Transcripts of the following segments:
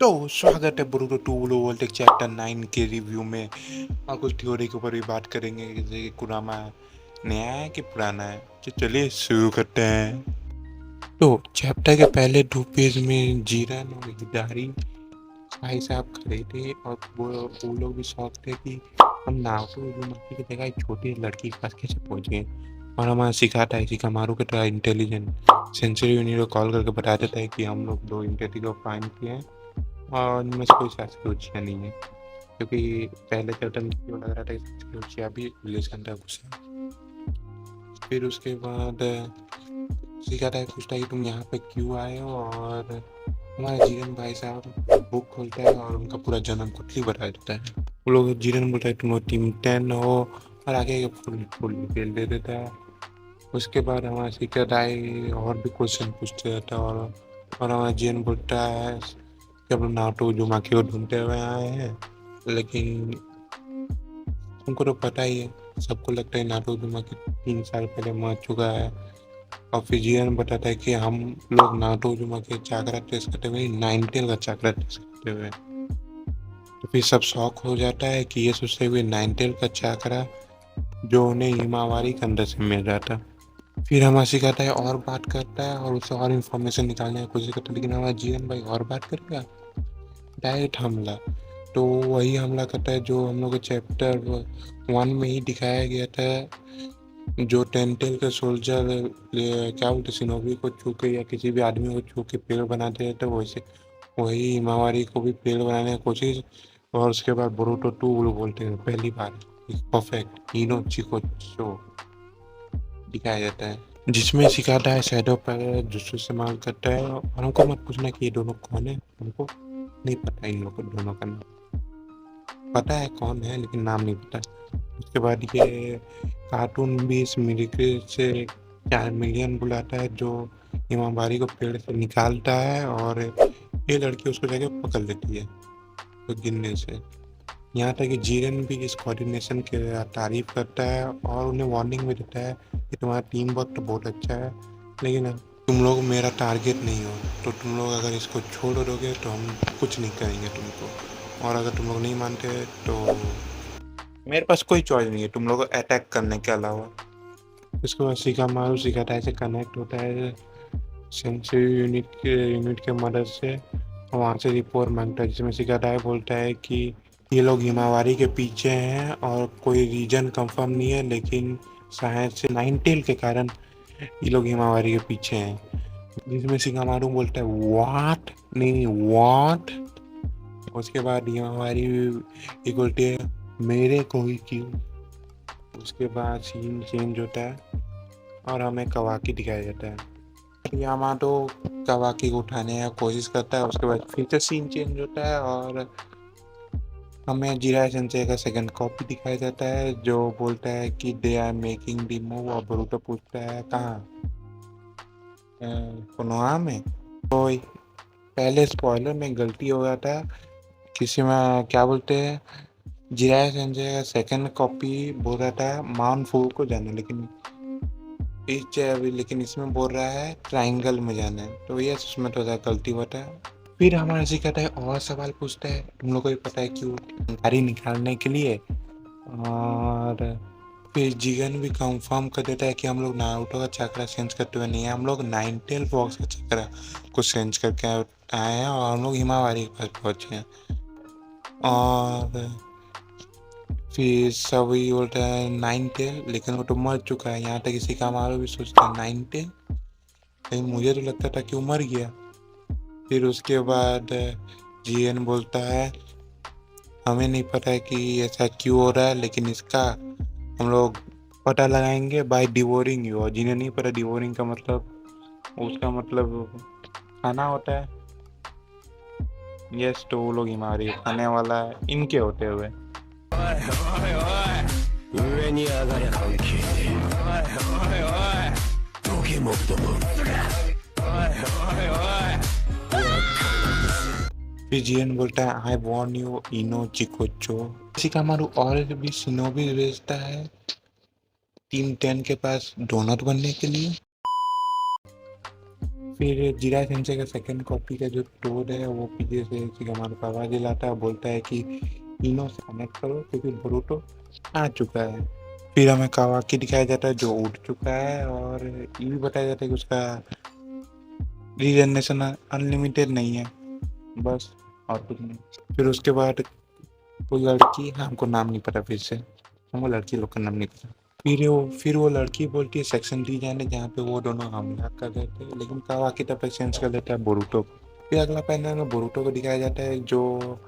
तो स्वागत है बोरुतो 2 ब्लू वोल्टेक चैप्टर 9 के रिव्यू में। और कुछ थ्योरी के ऊपर भी बात करेंगे जैसे कि कुरामा नया है कि पुराना है। तो चलिए शुरू करते हैं। तो चैप्टर के पहले 2 पेज में जीरन और हिदारी भाई साहब खड़े थे और वो लोग भी शौक थे कि हम नारुतो उज़ुमाकी की जगह एक छोटी लड़की के पास कैसे पहुंचे। और हमारा सिखाता है शिकामारू की तरह इंटेलिजेंट सेंचुरी यूनिट को कॉल करके बता देता है कि हम लोग 2 एंटिटी को फाइंड किए हैं और इनमें से कोई शास्त्रीय रुचियाँ नहीं है, क्योंकि पहले चैप्टर में क्यों लग रहा था कि शास्त्रीय रुचियाँ भी रिलीज करता है कुछ। फिर उसके बाद सिखाता है पूछता है कि तुम यहाँ पे क्यों आए हो, और हमारा जीरन भाई साहब बुक खोलता है और उनका पूरा जन्म कुटली बता देता है। वो लोग जीरन बोलता है तुम लोग टीम 10 हो, और आगे फुल डिटेल दे देता है। उसके बाद हमारा सिखाता है और भी क्वेश्चन पूछते रहता है और हमारा जीरन बोलता है कि हम लोग नारुतो उज़ुमाकी को ढूंढते हुए आए हैं, लेकिन तुमको तो पता ही है, सबको लगता है नारुतो उज़ुमाकी 3 साल पहले मर चुका है। और फिर जीरन बताता है कि हम लोग नारुतो उज़ुमाकी का चाकरा टेस्ट करते हुए 9 टेल का चाकरा टेस्ट करते हुए, तो फिर सब शौक हो जाता है कि ये सोचते हुए 9 टेल का चाकरा जो उन्हें हिमावारी के अंदर से मिल रहा था। फिर हमारा सिखाता है और बात करता है और उससे और इन्फॉर्मेशन निकालने की कोशिश करता है, लेकिन हमारा जीवन भाई और बात करेगा, डायरेक्ट हमला। तो वही हमला करता है जो हम लोग के चैप्टर 1 में ही दिखाया गया था। जो टेंटेल के सोल्जर क्या बोलते शिनोबी को छू के या किसी भी आदमी को छू के पेड़ बना दे तो वैसे वही हिमावारी को भी पेड़ बनाने की कोशिश। और उसके बाद बोरुतो 2 बोलते हैं पहली बार परफेक्ट इनो चिको शो दिखाया जाता है, जिसमें सिखाता है शैडो पर जुत्सु इस्तेमाल करता है। और हमको मत पूछना कि ये दोनों कौन है, हमको नहीं पता इन लोगों को दोनों का नाम। पता है कौन है लेकिन नाम नहीं पता। उसके बाद ये कार्टून भी इस मिलिट्री से 4 मिलियन बुलाता है जो इमामबारी को पेड़ से निकालता है, और ये लड़की उसको जाके पकड़ लेती है तो गिनने से। यहाँ तक कि जीरन भी इस कोऑर्डिनेशन की तारीफ करता है और उन्हें वार्निंग भी देता है कि तुम्हारा टीम वर्क तो बहुत अच्छा है, लेकिन तुम लोग मेरा टारगेट नहीं हो, तो तुम लोग अगर इसको छोड़ दोगे तो हम कुछ नहीं करेंगे तुमको, और अगर तुम लोग नहीं मानते तो मेरे पास कोई चॉइस नहीं है तुम लोग को अटैक करने के अलावा। इसके बाद शिकामारू सिखाता से कनेक्ट होता है सेंसरी यूनिट के मदद से, वहाँ से रिपोर्ट मांगता है जिसमें सिकाटा बोलता है कि ये लोग हिमावारी के पीछे हैं और कोई रीजन कंफर्म नहीं है, लेकिन शायद से 9 टेल के कारण ये लोग हिमावारी के पीछे हैं। जिसमें शिकामारू बोलता है व्हाट नहीं व्हाट। उसके बाद हिमावारी बोलती है मेरे को ही क्यों। उसके बाद सीन चेंज होता है और हमें कवाकी दिखाया जाता है। यामाटो कवाकी को उठाने की कोशिश करता है। उसके बाद फिर से सीन चेंज होता है और हमें जिराई सेंसेई का सेकंड कॉपी दिखाया जाता है जो बोलता है कि they are making the move, और बोरुतो पूछता है कहाँ, कोनोहा में। तो पहले स्पॉइलर में गलती हो गया था, किसी में क्या बोलते हैं जिराई सेंसेई का सेकंड कॉपी बोल रहा था माउंट फू को जाना, लेकिन इसमें बोल रहा है ट्राइंगल में जाना है, तो ये उसमें थोड़ा गलती होता है। फिर हमारा सिखाता है और सवाल पूछता है तुम लोग को भी पता है क्यों, जानकारी निकालने के लिए। और फिर जीगन भी कंफर्म कर देता है कि हम लोग नारुतो का चक्रा चेंज करते हुए नहीं है, हम लोग 9 टेल फॉक्स का चक्रा को चेंज करके आए हैं और हम लोग हिमावारी के पास पहुंचे हैं। और फिर सभी बोलता है 9 टेल, लेकिन वो तो मर चुका है। यहाँ तक किसी का हमारा भी सोचता है 9 टेल, लेकिन मुझे तो लगता था कि वो मर गया। फिर उसके बाद जीएन बोलता है हमें नहीं पता है कि ऐसा क्यों हो रहा है, लेकिन इसका हम लोग पता लगाएंगे बाय डिवोरिंग यू। और जिन्हें नहीं पता डिवोरिंग का मतलब, उसका मतलब खाना होता है। यस, तो वो लोग हमारे खाने वाला है इनके होते हुए। फिर जीएन बोलता है आई वॉर्न यू इनो चिकोचो। शिकामारू और भी शिनोबी भेजता है टीम 10 के पास डोनट बनने के लिए। फिर जीरा सेंसे का सेकंड कॉपी का जो टोड है वो पीछे से शिगामारू को आवाज दिलाता है, बोलता है कि इनो से कनेक्ट करो क्योंकि बोरुतो आ चुका है। फिर हमें कावाकी दिखाया जाता है जो उठ चुका है, और ये भी बताया जाता है कि उसका रीजनरेशन अनलिमिटेड नहीं है, बस और कुछ नहीं। फिर उसके बाद वो लड़की, हमको नाम नहीं पता, फिर से हमको लड़की लोग का नाम नहीं पता। फिर वो लड़की बोलती है सेक्शन डी जाने, जहाँ पे वो दोनों हमला कर रहे थे, लेकिन कावाकी तब तक चेंज कर लेता है बोरुतो को। फिर अगला पैनल में बोरुतो को दिखाया जाता है जो,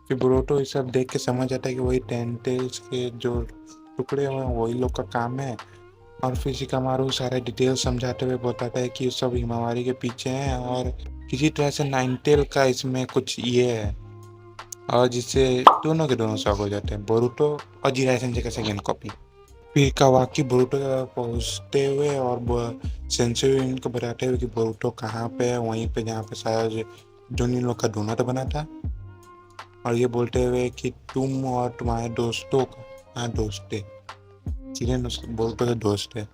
फिर बोरुतो ये सब देख के समझ जाता है कि वही टेंटेल्स के जो टुकड़े हुए हैं वही लोग का काम है। और फिर शिकामारू सारे डिटेल समझाते हुए बताता है कि सब हिमावारी के पीछे हैं, और किसी तरह से नाइनटेल का इसमें कुछ ये है, और जिससे दोनों के दोनों शॉक हो जाते हैं, बोरुतो और जीराई सेंसे का सेकंड कॉपी। फिर कावाकी बोरुतो पहुंचते हुए और सेंसे इनको बताते हुए कि बोरुतो कहाँ पे है, वहीं पे जहाँ पे शायद जोनी लोग का डोनट बना था, और ये बोलते हुए कि तुम और तुम्हारे दोस्तों का, हाँ दोस्त है, जिरेन बोरुतो का दोस्त है।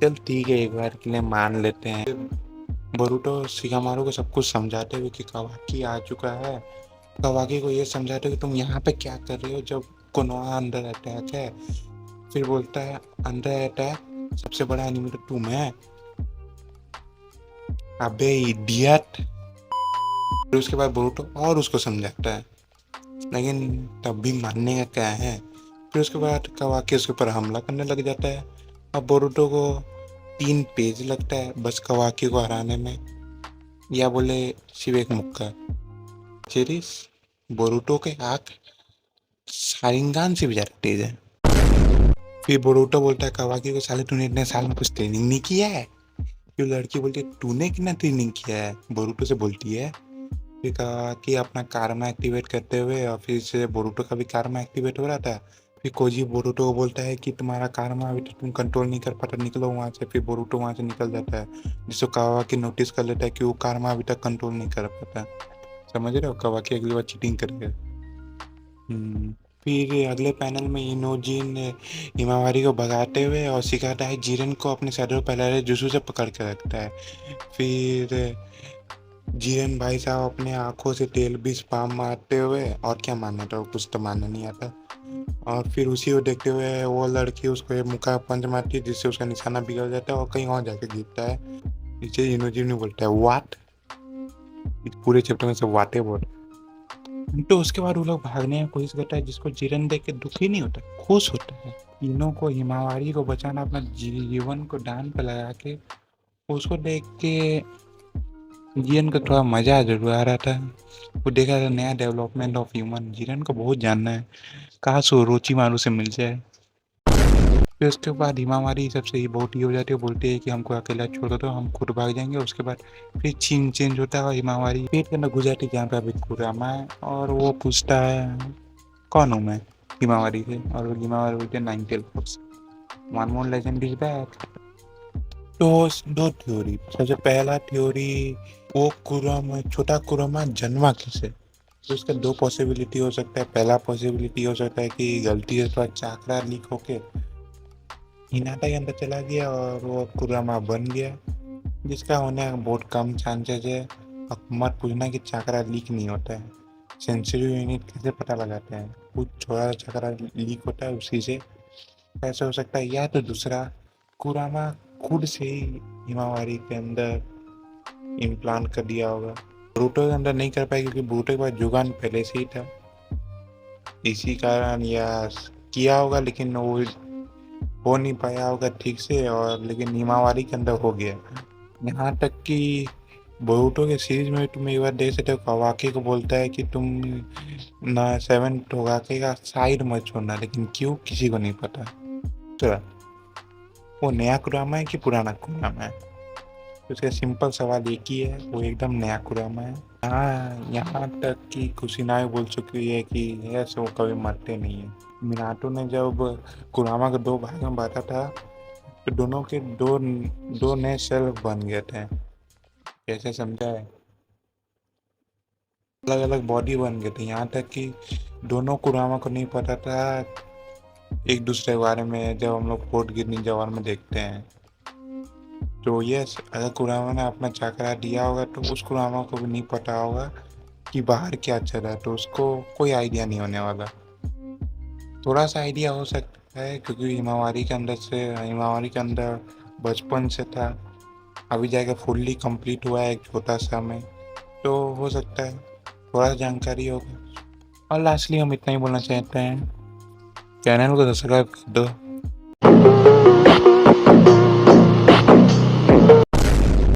चल ठीक है, एक बार के लिए मान लेते हैं। बोरुतो शिगामारू को सब कुछ समझाते हुए कि कावाकी आ चुका है, कावाकी को ये समझाते हुए कि तुम यहाँ पे क्या कर रहे हो जब कोनोहा अंडर अटैक है। फिर बोलता है अंडर अटैक सबसे बड़ा एनिमी तो तुम है, अबे इडियट। फिर उसके बाद बोरुतो और उसको समझाता है, लेकिन तब भी मानने का क्या है। फिर उसके बाद कावाकी उसके ऊपर हमला करने लग जाता है। अब बोरुतो को 3 पेज लगता है बस कावाकी को हराने में, या बोले सिर्फ एक मुक्का। चेरिस बोरुतो के आँख शारिंगान से भी ज्यादा तेज है। फिर बोरुतो बोलता है कावाकी को, साले तूने इतने साल में कुछ ट्रेनिंग नहीं किया है। फिर लड़की बोलती है तूने कितना ट्रेनिंग किया है, बोरुतो से बोलती है। फिर कावाकी अपना कारमा एक्टिवेट करते हुए, और फिर से बोरुतो का भी कारमा एक्टिवेट हो रहा था। फिर कोजी बोरुतो को बोलता है कि तुम्हारा कारमा अभी तक तुम कंट्रोल नहीं कर पाता, निकलो वहाँ से। फिर बोरुतो वहाँ से निकल जाता है, जिसको कावाकी नोटिस कर लेता है कि वो कारमा अभी तक कंट्रोल नहीं कर पाता। समझ रहे हो, कावाकी अगली बार चीटिंग करेगा। फिर अगले पैनल में इनोजिन हिमावारी को भगाते हुए और सिखाता है जीरन को अपने शैडो पैलेरे जुजू से पकड़ के रखता है। फिर जीरन भाई साहब अपने आंखों से तेल भी स्पाम मारते हुए, और क्या मानना था, कुछ तो मानना नहीं आता। और फिर उसी को देखते हुए वो लड़की उसको एक मुक्का पंच मारती है, जिससे उसका निशाना बिगड़ जाता है और कहीं और जाके गिरता है। नीचे इनोजिन ने बोलता है वाट, पूरे चैप्टर में सब वाटे बोल। तो उसके बाद वो लोग भागने की कोशिश करता है, जिसको जीरन देख के दुखी नहीं होता, खुश होता है। तीनों को हिमावारी को बचाना अपना जीवन को दान पे लगा के, उसको देख के जीरन को थोड़ा मजा जरूर आ रहा था। वो देखा था नया डेवलपमेंट ऑफ ह्यूमन, जीरन को बहुत जानना है, काश वो रोचिमारू से मिल जाए। फिर उसके बाद हिमावारी सबसे ही बहुत ही हो जाती है, बोलती है कि हमको अकेला छोड़ दो, हम खुद भाग जाएंगे। उसके बाद फिर चीन चेंज होता है और हिमावारी पेट के अंदर घुस जाती है, जहाँ पे अभी कुरामा है, और वो पूछता है कौन हूँ मैं, हिमावारी से। और हिमावारी बोलते हैं nine tail force, one more legend is back. तो दो थ्योरी, सबसे पहला थ्योरी, वो कुरामा, छोटा कुरामा जन्मा कैसे। तो इसका दो पॉसिबिलिटी हो सकता है। पहला पॉसिबिलिटी हो सकता है कि गलती से थोड़ा चाकरा लीक होके हिनाटा के अंदर चला गया और वो कुरामा बन गया, जिसका होने का बहुत कम चांसेस है। अब मत पूछना कि चाकरा लीक नहीं होता है, सेंसरी यूनिट कैसे पता लगाते हैं, कुछ छोटा चाकरा लीक होता है उसी से। ऐसा हो सकता है, या तो दूसरा कुरामा खुद से ही हिमावारी के अंदर इम्प्लांट कर दिया होगा। ब्रूटो के अंदर नहीं कर पाए क्योंकि ब्रूटो के पास जुगान पहले से ही था, इसी कारण, या किया होगा लेकिन वो हो नहीं पाया होगा ठीक से, और लेकिन हिमावारी के अंदर हो गया। यहाँ तक कि बोरुतो के सीरीज में तुम एक बार देख सकते हो, कावाकी को बोलता है कि तुम ना 7 टोगाके का साइड मत छोड़ना, लेकिन क्यों किसी को नहीं पता। तो वो नया कुरामा है कि पुराना कुरामा है। तो उसका सिंपल सवाल एक ही है, वो एकदम नया कुरामा है। यहाँ तक कि कुशिनाई बोल चुकी है कि ऐसे वो कभी मरते नहीं है। मिनाटो ने जब कुरामा को 2 भाग में बांटा था, तो दोनों के दो नए सेल्फ बन गए थे। कैसे समझा है, अलग अलग बॉडी बन गए थे। यहाँ तक कि दोनों कुरामा को नहीं पता था एक दूसरे के बारे में, जब हम लोग फोर्ट गिरनी जवान में देखते हैं। तो यस, अगर कुरामा ने अपना चकरा दिया होगा तो उस कुरामा को भी नहीं पता होगा कि बाहर क्या चल रहा है, तो उसको कोई आइडिया नहीं होने वाला। थोड़ा सा आइडिया हो सकता है क्योंकि हिमावारी के अंदर बचपन से था, अभी जाके फुल्ली कंप्लीट हुआ है एक छोटा सा में, तो हो सकता है थोड़ा सा जानकारी होगा। और लास्टली हम इतना ही बोलना चाहते हैं, चैनल को सब्सक्राइब कर दो।